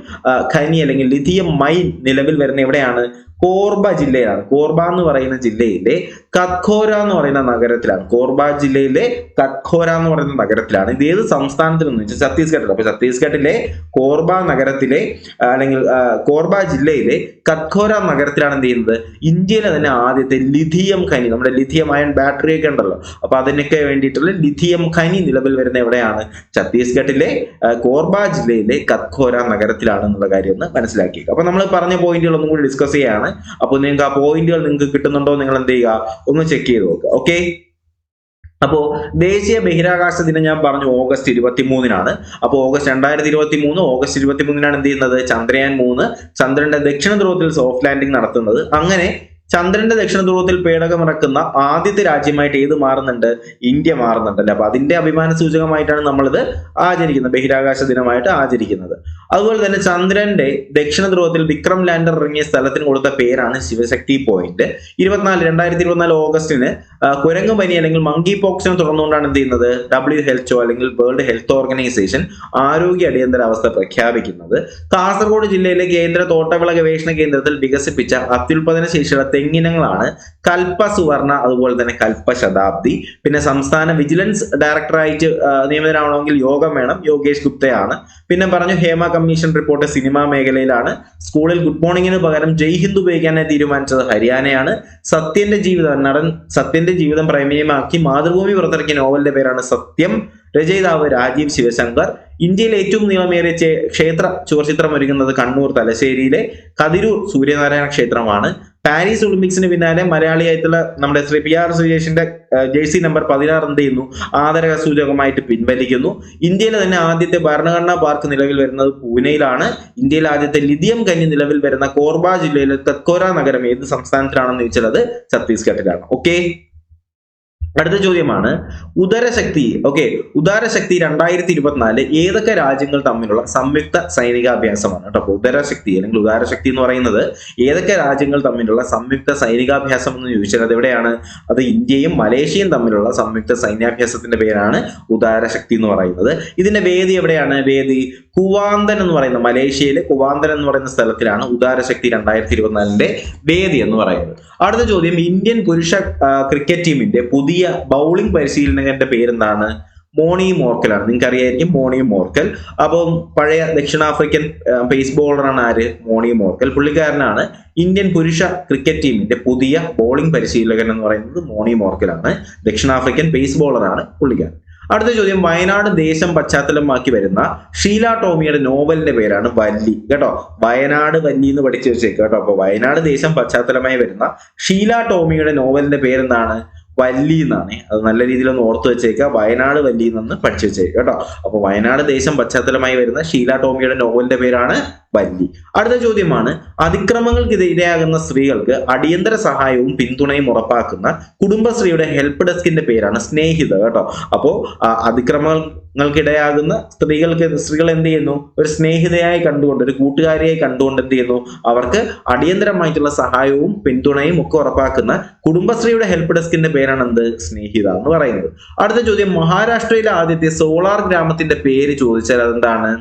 Speaker 1: ഖനി അല്ലെങ്കിൽ ലിഥിയം മൈൻ നിലവിൽ വരുന്ന എവിടെയാണ്? കോർബ ജില്ലയിലാണ്. കോർബ എന്ന് പറയുന്ന ജില്ലയിലെ കത്ഖോര എന്ന് പറയുന്ന നഗരത്തിലാണ്. കോർബ ജില്ലയിലെ കത്ഖോര എന്ന് പറയുന്ന നഗരത്തിലാണ്. ഇത് ഏത് സംസ്ഥാനത്തിലെന്ന് വെച്ചാൽ ഛത്തീസ്ഗഡിൽ. അപ്പൊ ഛത്തീസ്ഗഡിലെ കോർബ നഗരത്തിലെ അല്ലെങ്കിൽ കോർബ ജില്ലയിലെ കത്ഖോര നഗരത്തിലാണ് എന്ത് ചെയ്യുന്നത്? ഇന്ത്യയിലെ തന്നെ ആദ്യത്തെ ലിഥിയം ഖനി, നമ്മുടെ ലിഥിയം അയൺ ബാറ്ററി ഒക്കെ ഉണ്ടല്ലോ, അപ്പൊ അതിനൊക്കെ വേണ്ടിയിട്ടുള്ള ലിഥിയം ഖനി നിലവിൽ വരുന്ന എവിടെയാണ്? ഛത്തീസ്ഗഡിലെ കോർബ ജില്ലയിലെ കത്ഖോര നഗരത്തിലാണ് എന്നുള്ള കാര്യം ഒന്ന് മനസ്സിലാക്കി. അപ്പൊ നമ്മൾ പറഞ്ഞ പോയിന്റുകൾ ഒന്നും കൂടി ഡിസ്കസ് ചെയ്യാണ്. അപ്പോൾ നിങ്ങൾക്ക് ആ പോയിന്റുകൾ നിങ്ങൾക്ക് കിട്ടുന്നുണ്ടോ നിങ്ങൾ എന്ത് ചെയ്യുക? ഒന്ന് ചെക്ക് ചെയ്ത് നോക്കുക. ഓക്കെ. അപ്പോ ദേശീയ ബഹിരാകാശ ദിനം ഞാൻ പറഞ്ഞു ഓഗസ്റ്റ് 23-നാണ്. അപ്പോൾ ഓഗസ്റ്റ് 2023 ഓഗസ്റ്റ് 23-നാണ് എന്ത് ചെയ്യുന്നത്? ചന്ദ്രയാൻ 3 ചന്ദ്രന്റെ ദക്ഷിണ ധ്രുവത്തിൽ സോഫ്റ്റ് ലാൻഡിംഗ് നടത്തുന്നത്. അങ്ങനെ ചന്ദ്രന്റെ ദക്ഷിണ ധ്രുവത്തിൽ പേടകമിറക്കുന്ന ആദ്യത്തെ രാജ്യമായിട്ട് ഏത് മാറുന്നുണ്ട്? ഇന്ത്യ മാറുന്നുണ്ടല്ലേ. അപ്പൊ അതിന്റെ അഭിമാന സൂചകമായിട്ടാണ് നമ്മളിത് ആചരിക്കുന്നത്, ബഹിരാകാശ ദിനമായിട്ട് ആചരിക്കുന്നത്. അതുപോലെ തന്നെ ചന്ദ്രന്റെ ദക്ഷിണ ധ്രുവത്തിൽ വിക്രം ലാൻഡർ ഇറങ്ങിയ സ്ഥലത്തിന് കൊടുത്ത പേരാണ് ശിവശക്തി പോയിന്റ്. 2024 ഓഗസ്റ്റിന് കുരങ്ങു പനി അല്ലെങ്കിൽ മങ്കി പോക്സിനെ തുടർന്നുകൊണ്ടാണ് എന്ത് ചെയ്യുന്നത്? WHO അല്ലെങ്കിൽ വേൾഡ് ഹെൽത്ത് ഓർഗനൈസേഷൻ ആരോഗ്യ അടിയന്തരാവസ്ഥ പ്രഖ്യാപിക്കുന്നത്. കാസർഗോഡ് ജില്ലയിലെ കേന്ദ്ര തോട്ടവിള ഗവേഷണ കേന്ദ്രത്തിൽ വികസിപ്പിച്ച അത്യുൽപാദന ശേഷിയുള്ള തെങ്ങിനങ്ങളാണ് കൽപ്പ സുവർണ, അതുപോലെ തന്നെ കൽപ്പ ശതാബ്ദി. പിന്നെ സംസ്ഥാന വിജിലൻസ് ഡയറക്ടറായിട്ട് നിയമിതനാവണമെങ്കിൽ യോഗം വേണം, യോഗേഷ് ഗുപ്തയാണ്. പിന്നെ പറഞ്ഞു ഹേമ കമ്മീഷൻ റിപ്പോർട്ട് സിനിമാ മേഖലയിലാണ്. സ്കൂളിൽ ഗുഡ് മോർണിംഗിന് പകരം ജയ് ഹിന്ദ് ഉപയോഗിക്കാനായി തീരുമാനിച്ചത് ഹരിയാനയാണ്. നടൻ സത്യന്റെ ജീവിതം പ്രമേയമാക്കി മാതൃഭൂമി പുറത്തിറക്കിയ നോവലിന്റെ പേരാണ് സത്യം. രചയിതാവ് രാജീവ് ശിവശങ്കർ. ഇന്ത്യയിലെ ഏറ്റവും നീളമേറിയ ക്ഷേത്ര ചുവർചിത്രം ഒരുങ്ങുന്നത് കണ്ണൂർ തലശ്ശേരിയിലെ കതിരൂർ സൂര്യനാരായണ ക്ഷേത്രമാണ്. പാരീസ് ഒളിമ്പിക്സിന് പിന്നാലെ മലയാളിയായിട്ടുള്ള നമ്മുടെ ശ്രീ PR സുരേഷിന്റെ ജേഴ്സി നമ്പർ 16 എന്ത് ചെയ്യുന്നു? ആദരക സൂചകമായിട്ട് പിൻവലിക്കുന്നു. ഇന്ത്യയിലെ തന്നെ ആദ്യത്തെ ഭരണഘടനാ പാർക്ക് നിലവിൽ വരുന്നത് പൂനെയിലാണ്. ഇന്ത്യയിലെ ആദ്യത്തെ ലിഥിയം ഖനി നിലവിൽ വരുന്ന കോർബ ജില്ലയിലെ തത്കോര നഗരം ഏത് സംസ്ഥാനത്തിലാണെന്ന് ചോദിച്ചാൽ അത് ഛത്തീസ്ഗഡിലാണ്. ഓക്കെ, അടുത്ത ചോദ്യമാണ് ഉദരശക്തി. ഓക്കെ, ഉദാരശക്തി 2024 ഏതൊക്കെ രാജ്യങ്ങൾ തമ്മിലുള്ള സംയുക്ത സൈനികാഭ്യാസമാണ് കേട്ടോ. അപ്പൊ ഉദരശക്തി അല്ലെങ്കിൽ ഉദാരശക്തി എന്ന് പറയുന്നത് ഏതൊക്കെ രാജ്യങ്ങൾ തമ്മിലുള്ള സംയുക്ത സൈനികാഭ്യാസം എന്ന് ചോദിച്ചാൽ അത് എവിടെയാണ്? അത് ഇന്ത്യയും മലേഷ്യയും തമ്മിലുള്ള സംയുക്ത സൈന്യാഭ്യാസത്തിന്റെ പേരാണ് ഉദാരശക്തി എന്ന് പറയുന്നത്. ഇതിന്റെ വേദി എവിടെയാണ്? വേദി കുവാന്തൻ എന്ന് പറയുന്ന, മലേഷ്യയിലെ കുവാന്തൻ എന്ന് പറയുന്ന സ്ഥലത്തിലാണ് ഉദാരശക്തി 2024 വേദി എന്ന് പറയുന്നത്. അടുത്ത ചോദ്യം, ഇന്ത്യൻ പുരുഷ ക്രിക്കറ്റ് ടീമിന്റെ പുതിയ ബൗളിംഗ് പരിശീലകന്റെ പേരെന്താണ്? മോണി മോർക്കലാണ്. നിങ്ങൾക്ക് അറിയായിരിക്കും മോണി മോർക്കൽ. അപ്പം പഴയ ദക്ഷിണാഫ്രിക്കൻ പേസ് ബോളറാണ് ആര്? മോണി മോർക്കൽ. പുള്ളിക്കാരനാണ് ഇന്ത്യൻ പുരുഷ ക്രിക്കറ്റ് ടീമിന്റെ പുതിയ ബോളിംഗ് പരിശീലകൻ എന്ന് പറയുന്നത് മോണി മോർക്കലാണ്. ദക്ഷിണാഫ്രിക്കൻ പേസ് ബോളറാണ് പുള്ളിക്കാരൻ. അടുത്ത ചോദ്യം, വയനാട് ദേശം പശ്ചാത്തലമാക്കി വരുന്ന ഷീല ടോമിയുടെ നോവലിന്റെ പേരാണ് വല്ലി കേട്ടോ. വയനാട് വല്ലി എന്ന് പഠിച്ചു വെച്ചേക്കുക കേട്ടോ. അപ്പൊ വയനാട് ദേശം പശ്ചാത്തലമായി വരുന്ന ഷീല ടോമിയുടെ നോവലിന്റെ പേരെന്താണ്? വല്ലി എന്നാണ്. അത് നല്ല രീതിയിൽ ഒന്ന് ഓർത്ത് വെച്ചേക്കുക. വയനാട് വല്ലി എന്ന് പഠിച്ചു വെച്ചേക്കുക കേട്ടോ. അപ്പൊ വയനാട് ദേശം പശ്ചാത്തലമായി വരുന്ന ഷീല ടോമിയുടെ നോവലിന്റെ പേരാണ് വല്ലി. അടുത്ത ചോദ്യമാണ്, അതിക്രമങ്ങൾക്കിരയാകുന്ന സ്ത്രീകൾക്ക് അടിയന്തര സഹായവും പിന്തുണയും ഉറപ്പാക്കുന്ന കുടുംബശ്രീയുടെ ഹെൽപ്പ് ഡെസ്കിന്റെ പേരാണ് സ്നേഹിത കേട്ടോ. അപ്പോ അതിക്രമങ്ങൾക്കിടയാകുന്ന സ്ത്രീകൾ എന്ത് ചെയ്യുന്നു? ഒരു സ്നേഹിതയായി കണ്ടുകൊണ്ട്, ഒരു കൂട്ടുകാരിയായി കണ്ടുകൊണ്ട് എന്ത് ചെയ്യുന്നു? അവർക്ക് അടിയന്തരമായിട്ടുള്ള സഹായവും പിന്തുണയും ഒക്കെ ഉറപ്പാക്കുന്ന കുടുംബശ്രീയുടെ ഹെൽപ്പ് ഡെസ്കിന്റെ പേരാണ് എന്ത്? സ്നേഹിത എന്ന് പറയുന്നത്. അടുത്ത ചോദ്യം, മഹാരാഷ്ട്രയിലെ ആദ്യത്തെ സോളാർ ഗ്രാമത്തിന്റെ പേര് ചോദിച്ചാൽ അതെന്താണ്?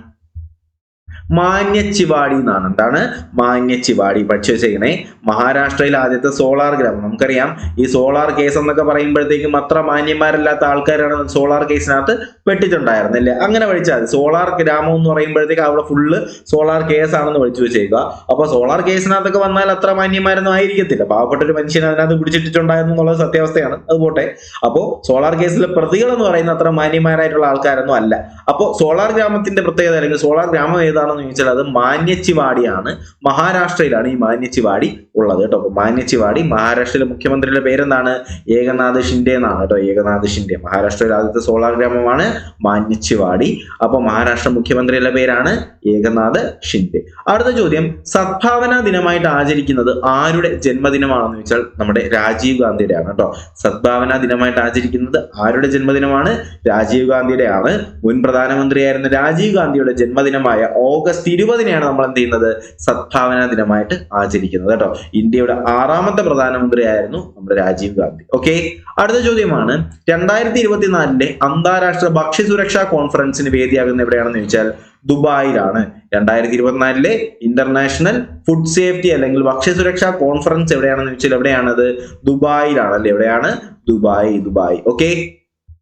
Speaker 1: മാന്യച്ചിവാടി എന്നാണ്. എന്താണ്? മാന്യച്ചിവാടി. പഠിച്ചു വെച്ചേക്കണേ. മഹാരാഷ്ട്രയിൽ ആദ്യത്തെ സോളാർ ഗ്രാമം. നമുക്കറിയാം ഈ സോളാർ കേസ് എന്നൊക്കെ പറയുമ്പോഴത്തേക്കും അത്ര മാന്യന്മാരല്ലാത്ത ആൾക്കാരാണ് സോളാർ കേസിനകത്ത് പെട്ടിട്ടുണ്ടായിരുന്നില്ലേ? അങ്ങനെ പഠിച്ചാൽ സോളാർ ഗ്രാമം എന്ന് പറയുമ്പോഴത്തേക്ക് അവിടെ ഫുള്ള് സോളാർ കേസ് ആണെന്ന് പഠിച്ചു വെച്ചേക്കുക. അപ്പൊ സോളാർ കേസിനകത്തൊക്കെ വന്നാൽ അത്ര മാന്യന്മാരൊന്നും ആയിരിക്കത്തില്ല. പാവപ്പെട്ട ഒരു മനുഷ്യൻ അതിനകത്ത് പിടിച്ചിട്ടുണ്ടായിരുന്നു എന്നുള്ളത് സത്യാവസ്ഥയാണ്. അത് പോട്ടെ. അപ്പോ സോളാർ കേസിലെ പ്രതികൾ എന്ന് പറയുന്ന അത്ര മാന്യന്മാരായിട്ടുള്ള ആൾക്കാരൊന്നും അല്ല. അപ്പോ സോളാർ ഗ്രാമത്തിന്റെ പ്രത്യേകത അല്ലെങ്കിൽ സോളാർ ഗ്രാമം ഏതാണെന്ന് ചോദിച്ചാൽ അത് മാന്യച്ചിവാടിയാണ്. മഹാരാഷ്ട്രയിലാണ് ഈ മാന്യച്ചിവാടി ഉള്ളത് കേട്ടോ. അപ്പൊ മാന്യച്ചിവാടി. മഹാരാഷ്ട്രയിലെ മുഖ്യമന്ത്രിയുടെ പേരെന്താണ്? ഏകനാഥ് ഷിൻഡെ എന്നാണ് കേട്ടോ. ഏകനാഥ് ഷിൻഡെ. മഹാരാഷ്ട്രയിലെ ആദ്യത്തെ സോളാർ ഗ്രാമമാണ് മാന്യച്ചിവാടി. അപ്പൊ മഹാരാഷ്ട്ര മുഖ്യമന്ത്രിയുടെ പേരാണ് ഏകനാഥ് ഷിൻഡെ. അടുത്ത ചോദ്യം, സദ്ഭാവന ദിനമായിട്ട് ആചരിക്കുന്നത് ആരുടെ ജന്മദിനമാണെന്ന് ചോദിച്ചാൽ നമ്മുടെ രാജീവ് ഗാന്ധിയുടെ ആണ് കേട്ടോ. സദ്ഭാവന ദിനമായിട്ട് ആചരിക്കുന്നത് ആരുടെ ജന്മദിനമാണ്? രാജീവ് ഗാന്ധിയുടെ ആണ്. മുൻ പ്രധാനമന്ത്രിയായിരുന്ന രാജീവ് ഗാന്ധിയുടെ ജന്മദിനമായ ഓഗസ്റ്റ് 20 നമ്മൾ എന്ത് ചെയ്യുന്നത്? സദ്ഭാവന ദിനമായിട്ട് ആചരിക്കുന്നത് കേട്ടോ. ഇന്ത്യയുടെ 6ാമത്തെ പ്രധാനമന്ത്രി ആയിരുന്നു നമ്മുടെ രാജീവ് ഗാന്ധി. ഓക്കെ, അടുത്ത ചോദ്യമാണ്, 2024 അന്താരാഷ്ട്ര ഭക്ഷ്യസുരക്ഷാ കോൺഫറൻസിന് വേദിയാകുന്ന എവിടെയാണെന്ന് ചോദിച്ചാൽ ദുബായിലാണ്. 2024 ഇന്റർനാഷണൽ ഫുഡ് സേഫ്റ്റി അല്ലെങ്കിൽ ഭക്ഷ്യസുരക്ഷാ കോൺഫറൻസ് എവിടെയാണെന്ന് ചോദിച്ചാൽ എവിടെയാണത്? ദുബായിലാണ് അല്ലെ? എവിടെയാണ്? ദുബായ്. ഓക്കെ,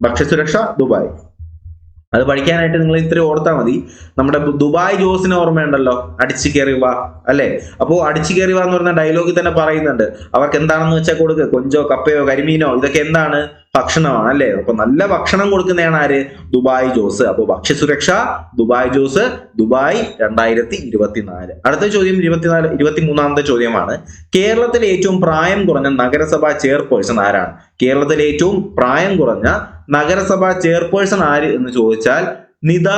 Speaker 1: ഭക്ഷ്യസുരക്ഷ ദുബായ്. അത് പഠിക്കാനായിട്ട് നിങ്ങൾ ഇത്രയും ഓർത്താൽ മതി. നമ്മുടെ ദുബായ് ജോസിന് ഓർമ്മയുണ്ടല്ലോ, അടിച്ചു കയറി വാ അല്ലെ? അപ്പോ അടിച്ചു കയറി വാ എന്ന് പറഞ്ഞ ഡയലോഗിൽ തന്നെ പറയുന്നുണ്ട് അവർക്ക് എന്താണെന്ന് വെച്ചാൽ കൊടുക്കുക. കൊഞ്ചോ കപ്പയോ കരിമീനോ ഇതൊക്കെ എന്താണ്? ഭക്ഷണമാണ് അല്ലെ? അപ്പൊ നല്ല ഭക്ഷണം കൊടുക്കുന്നതാണ് ആര്? ദുബായ് ജോസ്. അപ്പൊ ഭക്ഷ്യസുരക്ഷ ദുബായ് ജോസ്, ദുബായ് 2024. അടുത്ത ചോദ്യം 23ാമത്തെ ചോദ്യമാണ്, കേരളത്തിലെ ഏറ്റവും പ്രായം കുറഞ്ഞ നഗരസഭാ ചെയർപേഴ്സൺ ആരാണ്? കേരളത്തിലെ ഏറ്റവും പ്രായം കുറഞ്ഞ നഗരസഭാ ചെയർപേഴ്സൺ ആര് എന്ന് ചോദിച്ചാൽ നിദ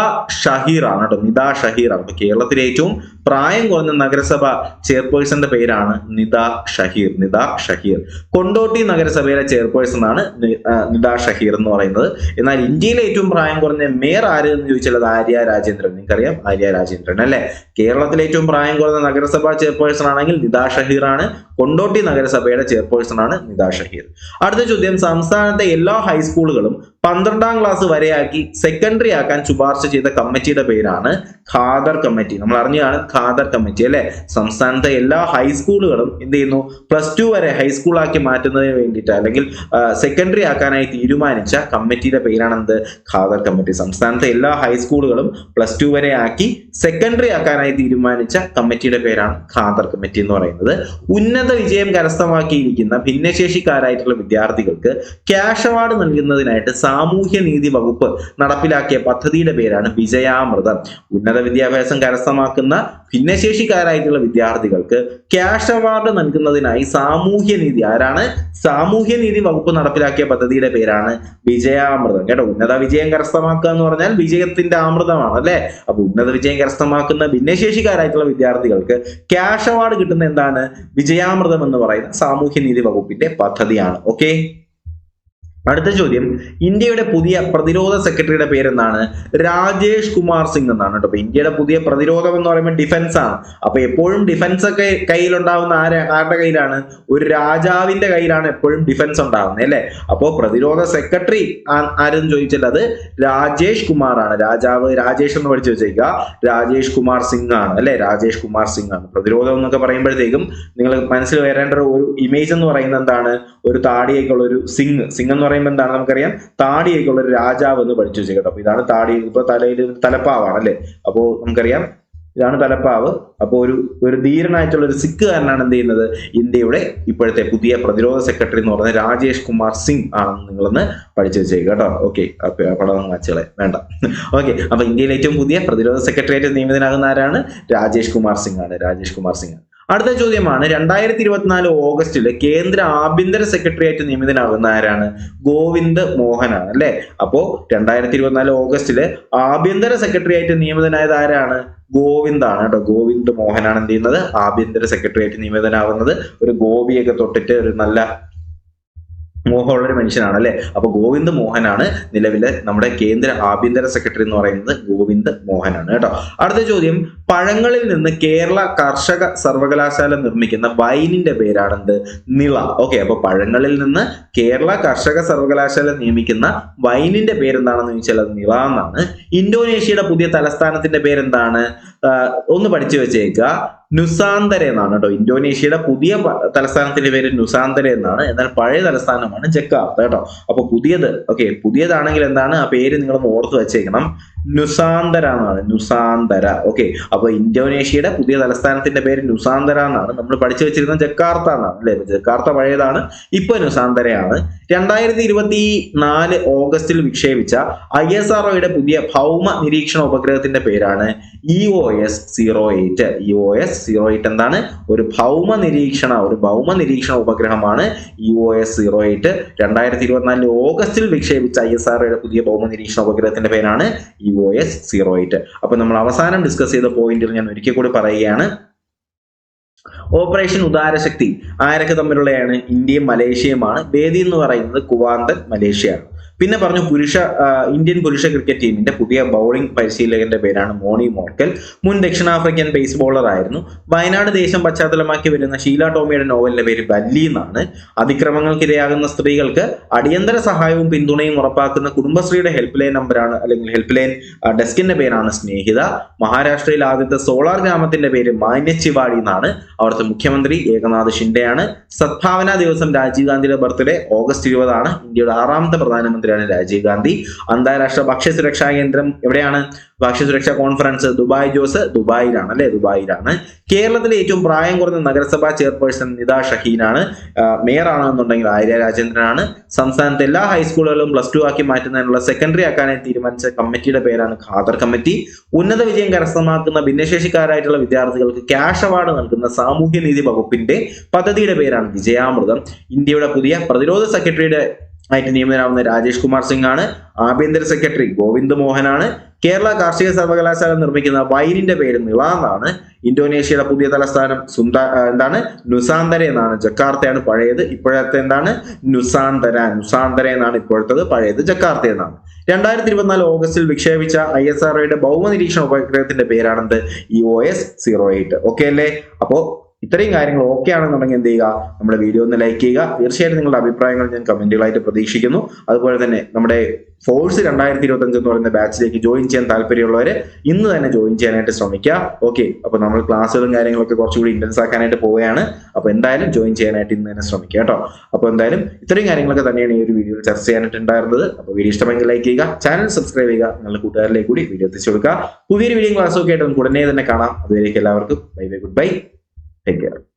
Speaker 1: ഷഹീർ ആണ് കേട്ടോ. നിദ ഷഹീർ ആണ്. അപ്പൊ കേരളത്തിലെ ഏറ്റവും പ്രായം കുറഞ്ഞ നഗരസഭ ചെയർപേഴ്സന്റെ പേരാണ് നിദ ഷഹീർ. നിദ ഷഹീർ. കൊണ്ടോട്ടി നഗരസഭയിലെ ചെയർപേഴ്സൺ ആണ് നിദ ഷഹീർ എന്ന് പറയുന്നത്. എന്നാൽ ഇന്ത്യയിലെ ഏറ്റവും പ്രായം കുറഞ്ഞ മേയർ ആര് എന്ന് ചോദിച്ചാൽ അത് ആര്യ രാജേന്ദ്രൻ. നിങ്ങൾക്കറിയാം ആര്യ രാജേന്ദ്രൻ അല്ലെ. കേരളത്തിലെ ഏറ്റവും പ്രായം കുറഞ്ഞ നഗരസഭാ ചെയർപേഴ്സൺ ആണെങ്കിൽ നിദ ഷഹീർ ആണ്. കൊണ്ടോട്ടി നഗരസഭയുടെ ചെയർപേഴ്സൺ ആണ് നിദ ഷഹീർ. അടുത്ത ചോദ്യം, സംസ്ഥാനത്തെ എല്ലാ ഹൈസ്കൂളുകളും 12ാം ക്ലാസ് വരെയാക്കി സെക്കൻഡറി ആക്കാൻ ശുപാർശ ചെയ്ത കമ്മിറ്റിയുടെ പേരാണ് ഖാദർ കമ്മിറ്റി. നമ്മൾ അറിഞ്ഞാണ് ഖാദർ കമ്മിറ്റി അല്ലെ. സംസ്ഥാനത്തെ എല്ലാ ഹൈസ്കൂളുകളും എന്ത് ചെയ്യുന്നു, +2 വരെ ഹൈസ്കൂളാക്കി മാറ്റുന്നതിന് വേണ്ടിയിട്ട് അല്ലെങ്കിൽ സെക്കൻഡറി ആക്കാനായി തീരുമാനിച്ച കമ്മിറ്റിയുടെ പേരാണ് എന്ത്, ഖാദർ കമ്മിറ്റി. സംസ്ഥാനത്തെ എല്ലാ ഹൈസ്കൂളുകളും +2 വരെ ആക്കി സെക്കൻഡറി ആക്കാനായി തീരുമാനിച്ച കമ്മിറ്റിയുടെ പേരാണ് ഖാദർ കമ്മിറ്റി എന്ന് പറയുന്നത്. ഉന്നത വിജയം കരസ്ഥമാക്കിയിരിക്കുന്ന ഭിന്നശേഷിക്കാരായിട്ടുള്ള വിദ്യാർത്ഥികൾക്ക് ക്യാഷ് അവാർഡ് നൽകുന്നതിനായിട്ട് സാമൂഹ്യ നീതി വകുപ്പ് നടപ്പിലാക്കിയ പദ്ധതിയുടെ പേരാണ് വിജയാമൃതം. ഉന്നത വിദ്യാഭ്യാസം കരസ്ഥമാക്കുന്ന ഭിന്നശേഷിക്കാരായിട്ടുള്ള വിദ്യാർത്ഥികൾക്ക് ക്യാഷ് അവാർഡ് നൽകുന്നതിനായി സാമൂഹ്യ നീതി വകുപ്പ് നടപ്പിലാക്കിയ പദ്ധതിയുടെ പേരാണ് വിജയാമൃതം കേട്ടോ. ഉന്നത വിജയം കരസ്ഥമാക്കുക എന്ന് പറഞ്ഞാൽ വിജയത്തിന്റെ അമൃതമാണ് അല്ലെ. അപ്പൊ ഉന്നത വിജയം കരസ്ഥമാക്കുന്ന ഭിന്നശേഷിക്കാരായിട്ടുള്ള വിദ്യാർത്ഥികൾക്ക് ക്യാഷ് അവാർഡ് കിട്ടുന്ന എന്താണ്, വിജയാമൃതം എന്ന് പറയുന്ന സാമൂഹ്യ നീതി വകുപ്പിന്റെ പദ്ധതിയാണ്. ഓക്കെ. അടുത്ത ചോദ്യം, ഇന്ത്യയുടെ പുതിയ പ്രതിരോധ സെക്രട്ടറിയുടെ പേരെന്താണ്, രാജേഷ് കുമാർ സിംഗ് എന്നാണ് കേട്ടോ. അപ്പൊ ഇന്ത്യയുടെ പുതിയ പ്രതിരോധം എന്ന് പറയുമ്പോൾ ഡിഫൻസ് ആണ്. അപ്പൊ എപ്പോഴും ഡിഫൻസ് ഒക്കെ കയ്യിലുണ്ടാവുന്ന ആരുടെ കയ്യിലാണ്, ഒരു രാജാവിന്റെ കയ്യിലാണ് എപ്പോഴും ഡിഫൻസ് ഉണ്ടാവുന്നത് അല്ലെ. അപ്പോ പ്രതിരോധ സെക്രട്ടറി ആരെന്ന് ചോദിച്ചാൽ അത് രാജേഷ് കുമാർ ആണ്. രാജാവ് രാജേഷ് എന്ന് പഠിച്ചു വെച്ചേക്കുക, രാജേഷ് കുമാർ സിംഗ് ആണ് അല്ലെ. രാജേഷ് കുമാർ സിംഗ് ആണ്. പ്രതിരോധം എന്നൊക്കെ പറയുമ്പോഴത്തേക്കും നിങ്ങൾ മനസ്സിൽ വരേണ്ട ഒരു ഇമേജ് എന്ന് പറയുന്നത് എന്താണ്, ഒരു താടിയൊക്കെയുള്ള ഒരു സിംഗ് എന്ന് പറയുമ്പോൾ എന്താണ് നമുക്കറിയാം, താടിയൊക്കെയുള്ള ഒരു രാജാവ് എന്ന് പഠിച്ചു വെച്ചേക്കട്ടോ. അപ്പൊ ഇതാണ് താടി. ഇപ്പൊ തലയിൽ തലപ്പാവാണ് അല്ലെ. അപ്പോ നമുക്കറിയാം ഇതാണ് തലപ്പാവ്. അപ്പൊ ഒരു ധീരനായിട്ടുള്ള ഒരു സിഖുകാരനാണ് എന്ത് ചെയ്യുന്നത്, ഇന്ത്യയുടെ ഇപ്പോഴത്തെ പുതിയ പ്രതിരോധ സെക്രട്ടറി എന്ന് പറയുന്നത് രാജേഷ് കുമാർ സിംഗ് ആണെന്ന് നിങ്ങളൊന്ന് പഠിച്ചു വെച്ചേക്കുക കേട്ടോ. ഓക്കെ. പടം വാച്ചുകളെ വേണ്ട. ഓക്കെ. അപ്പൊ ഇന്ത്യയിലെ ഏറ്റവും പുതിയ പ്രതിരോധ സെക്രട്ടറിയായിട്ട് നിയമിതനാകുന്ന ആരാണ്, രാജേഷ് കുമാർ സിംഗ് ആണ്. രാജേഷ് കുമാർ സിംഗ്. അടുത്ത ചോദ്യമാണ്, 2024 ഓഗസ്റ്റിൽ കേന്ദ്ര ആഭ്യന്തര സെക്രട്ടറി ആയിട്ട് നിയമിതനാകുന്ന ആരാണ്, ഗോവിന്ദ് മോഹനാണ് അല്ലെ. അപ്പോ 2024 ഓഗസ്റ്റില് ആഭ്യന്തര സെക്രട്ടറി ആയിട്ട് നിയമിതനായത് ആരാണ്, ഗോവിന്ദാണ് കേട്ടോ. ഗോവിന്ദ് മോഹനാണ് എന്ത് ചെയ്യുന്നത്, ആഭ്യന്തര സെക്രട്ടറി ആയിട്ട് നിയമിതനാകുന്നത്. ഒരു ഗോപിയൊക്കെ തൊട്ടിട്ട് ഒരു നല്ല മോഹമുള്ള ഒരു മനുഷ്യനാണ് അല്ലെ. അപ്പൊ ഗോവിന്ദ് മോഹനാണ് നിലവിലെ നമ്മുടെ കേന്ദ്ര ആഭ്യന്തര സെക്രട്ടറി എന്ന് പറയുന്നത് ഗോവിന്ദ് മോഹനാണ് കേട്ടോ. അടുത്ത ചോദ്യം, പഴങ്ങളിൽ നിന്ന് കേരള കർഷക സർവകലാശാല നിർമ്മിക്കുന്ന വൈനിന്റെ പേരാണെന്ത്, നിള. ഓക്കെ. അപ്പൊ പഴങ്ങളിൽ നിന്ന് കേരള കർഷക സർവകലാശാല നിയമിക്കുന്ന വൈനിന്റെ പേരെന്താണെന്ന് ചോദിച്ചാൽ അത് നിള എന്നാണ്. ഇന്തോനേഷ്യയുടെ പുതിയ തലസ്ഥാനത്തിന്റെ പേരെന്താണ്, ഒന്ന് പഠിച്ചു വെച്ചേക്കുക, നുസാന്തര എന്നാണ് കേട്ടോ. ഇന്തോനേഷ്യയുടെ പുതിയ തലസ്ഥാനത്തിന്റെ പേര് നുസാന്തര എന്നാണ്. എന്നാൽ പഴയ തലസ്ഥാനമാണ് ജക്കാർത്ത കേട്ടോ. അപ്പൊ പുതിയതാണെങ്കിൽ എന്താണ് ആ പേര് നിങ്ങൾ ഓർത്ത് വെച്ചേക്കണം, നുസാന്തര എന്നാണ്. നുസാന്തര. ഓക്കെ. അപ്പൊ ഇന്തോനേഷ്യയുടെ പുതിയ തലസ്ഥാനത്തിന്റെ പേര് നുസാന്തര എന്നാണ്. നമ്മൾ പഠിച്ചു വെച്ചിരുന്നത് ജക്കാർത്ത എന്നാണ് അല്ലെ. ജക്കാർത്ത പഴയതാണ്, ഇപ്പൊ നുസാന്തരയാണ്. 2024 ഓഗസ്റ്റിൽ വിക്ഷേപിച്ച ISROയുടെ പുതിയ ഭൗമ നിരീക്ഷണ ഉപഗ്രഹത്തിന്റെ പേരാണ് EOS 08. EOS 08 എന്താണ്, ഒരു ഭൗമ നിരീക്ഷണ ഉപഗ്രഹമാണ് EOS 08. 2024 ഓഗസ്റ്റിൽ വിക്ഷേപിച്ച ISROയുടെ പുതിയ ഭൗമ നിരീക്ഷണ ഉപഗ്രഹത്തിന്റെ പേരാണ് EOS 08. അപ്പൊ നമ്മൾ അവസാനം ഡിസ്കസ് ചെയ്ത പോയിന്റിൽ ഞാൻ ഒരിക്കൽ കൂടി പറയുകയാണ്, ഓപ്പറേഷൻ ഉദാരശക്തി ആരൊക്കെ തമ്മിലുള്ളതാണ്, ഇന്ത്യയും മലേഷ്യയുമാണ്. വേദി എന്ന് പറയുന്നത് കുവാന്തൻ മലേഷ്യയാണ്. പിന്നെ പറഞ്ഞു ഇന്ത്യൻ പുരുഷ ക്രിക്കറ്റ് ടീമിന്റെ പുതിയ ബൗളിംഗ് പരിശീലകന്റെ പേരാണ് മോണി മോർക്കൽ. മുൻ ദക്ഷിണാഫ്രിക്കൻ പേസ് ബോളർ ആയിരുന്നു. വയനാട് ദേശം പശ്ചാത്തലമാക്കി വരുന്ന ഷീല ടോമിയുടെ നോവലിന്റെ പേര് ബല്ലി എന്നാണ്. അതിക്രമങ്ങൾക്കിരയാകുന്ന സ്ത്രീകൾക്ക് അടിയന്തര സഹായവും പിന്തുണയും ഉറപ്പാക്കുന്ന കുടുംബശ്രീയുടെ ഹെൽപ്പ് ലൈൻ നമ്പറാണ് അല്ലെങ്കിൽ ഹെൽപ്പ് ലൈൻ ഡെസ്കിന്റെ പേരാണ് സ്നേഹിത. മഹാരാഷ്ട്രയിൽ ആദ്യത്തെ സോളാർ ഗ്രാമത്തിന്റെ പേര് മാന്യച്ചിവാടി എന്നാണ്. അവിടുത്തെ മുഖ്യമന്ത്രി ഏകനാഥ് ഷിൻഡെയാണ്. സദ്ഭാവന ദിവസം രാജീവ് ഗാന്ധിയുടെ ബർത്ത്ഡേ ഓഗസ്റ്റ് 20 ആണ്. ഇന്ത്യയുടെ 6ാമത്തെ പ്രധാനമന്ത്രിയാണ് രാജീവ് ഗാന്ധി. അന്താരാഷ്ട്ര ഭക്ഷ്യസുരക്ഷാ കേന്ദ്രം എവിടെയാണ്, ഭക്ഷ്യസുരക്ഷാ കോൺഫറൻസ് ദുബായിലാണ് അല്ലെ. ദുബായിലാണ്. കേരളത്തിലെ ഏറ്റവും പ്രായം കുറഞ്ഞ നഗരസഭാ ചെയർപേഴ്സൺ നിദ ഷഹീനാണ്. മേയർ ആണെന്നുണ്ടെങ്കിൽ ആര്യ രാജേന്ദ്രനാണ്. സംസ്ഥാനത്തെ എല്ലാ ഹൈസ്കൂളുകളും +2 ആക്കി മാറ്റുന്നതിനുള്ള സെക്കൻഡറി ആക്കാനായി തീരുമാനിച്ച കമ്മിറ്റിയുടെ പേരാണ് ഖാദർ കമ്മിറ്റി. ഉന്നത വിജയം കരസ്ഥമാക്കുന്ന ഭിന്നശേഷിക്കാരായിട്ടുള്ള വിദ്യാർത്ഥികൾക്ക് ക്യാഷ് അവാർഡ് നൽകുന്ന സാമൂഹ്യ നീതി വകുപ്പിന്റെ പദ്ധതിയുടെ പേരാണ് വിജയാമൃതം. ഇന്ത്യയുടെ പുതിയ പ്രതിരോധ സെക്രട്ടറിയുടെ ആയിട്ട് നിയമിതനാവുന്ന രാജേഷ് കുമാർ സിംഗ് ആണ്. ആഭ്യന്തര സെക്രട്ടറി ഗോവിന്ദ് മോഹനാണ്. കേരള കാർഷിക സർവകലാശാല നിർമ്മിക്കുന്ന വൈനിന്റെ പേര് നിള എന്നാണ്. ഇന്തോനേഷ്യയുടെ പുതിയ തലസ്ഥാനം നുസാന്തര എന്നാണ്. ജക്കാർത്തയാണ് പഴയത്, ഇപ്പോഴത്തെ നുസാന്തര എന്നാണ് ഇപ്പോഴത്തത്, പഴയത് ജക്കാർത്ത എന്നാണ്. 2024 ഓഗസ്റ്റിൽ വിക്ഷേപിച്ച ISROയുടെ ഭൗമ നിരീക്ഷണ ഉപഗ്രഹത്തിന്റെ പേരാണെന്ത്? EOS-08. ഓക്കെ അല്ലേ? അപ്പോ ഇത്രയും കാര്യങ്ങൾ ഓക്കെ ആണെന്നുണ്ടെങ്കിൽ എന്ത് ചെയ്യുക, നമ്മുടെ വീഡിയോ ഒന്ന് ലൈക്ക് ചെയ്യുക. തീർച്ചയായിട്ടും നിങ്ങളുടെ അഭിപ്രായങ്ങൾ ഞാൻ കമന്റുകളായിട്ട് പ്രതീക്ഷിക്കുന്നു. അതുപോലെ തന്നെ നമ്മുടെ ഫോഴ്സ് 2025 എന്ന് പറയുന്ന ബാച്ചിലേക്ക് ജോയിൻ ചെയ്യാൻ താല്പര്യമുള്ളവര് ഇന്ന് തന്നെ ജോയിൻ ചെയ്യാനായിട്ട് ശ്രമിക്കുക. ഓക്കെ, അപ്പൊ നമ്മൾ ക്ലാസ്സുകളും കാര്യങ്ങളൊക്കെ കുറച്ചുകൂടി ഇന്റൻസ് ആക്കാനായിട്ട് പോവുകയാണ്. അപ്പൊ എന്തായാലും ജോയിൻ ചെയ്യാനായിട്ട് ഇന്ന് തന്നെ ശ്രമിക്കുക കേട്ടോ. അപ്പൊ എന്തായാലും ഇത്രയും കാര്യങ്ങളൊക്കെ തന്നെയാണ് ഈ ഒരു വീഡിയോയിൽ ചർച്ച ചെയ്യാനായിട്ട് ഉണ്ടായിരുന്നത്. അപ്പൊ വീഡിയോ ഇഷ്ടമെങ്കിൽ ലൈക്ക് ചെയ്യുക, ചാനൽ സബ്സ്ക്രൈബ് ചെയ്യുക, നിങ്ങളുടെ കൂട്ടുകാരിലേക്ക് കൂടി വീഡിയോ എത്തിച്ചു കൊടുക്കുക. പുതിയൊരു വീഡിയോ ക്ലാസ്സൊക്കെ ആയിട്ട് നമുക്ക് ഉടനെ തന്നെ കാണാം. അതുവരേക്കും എല്ലാവർക്കും bye bye, good bye, take care.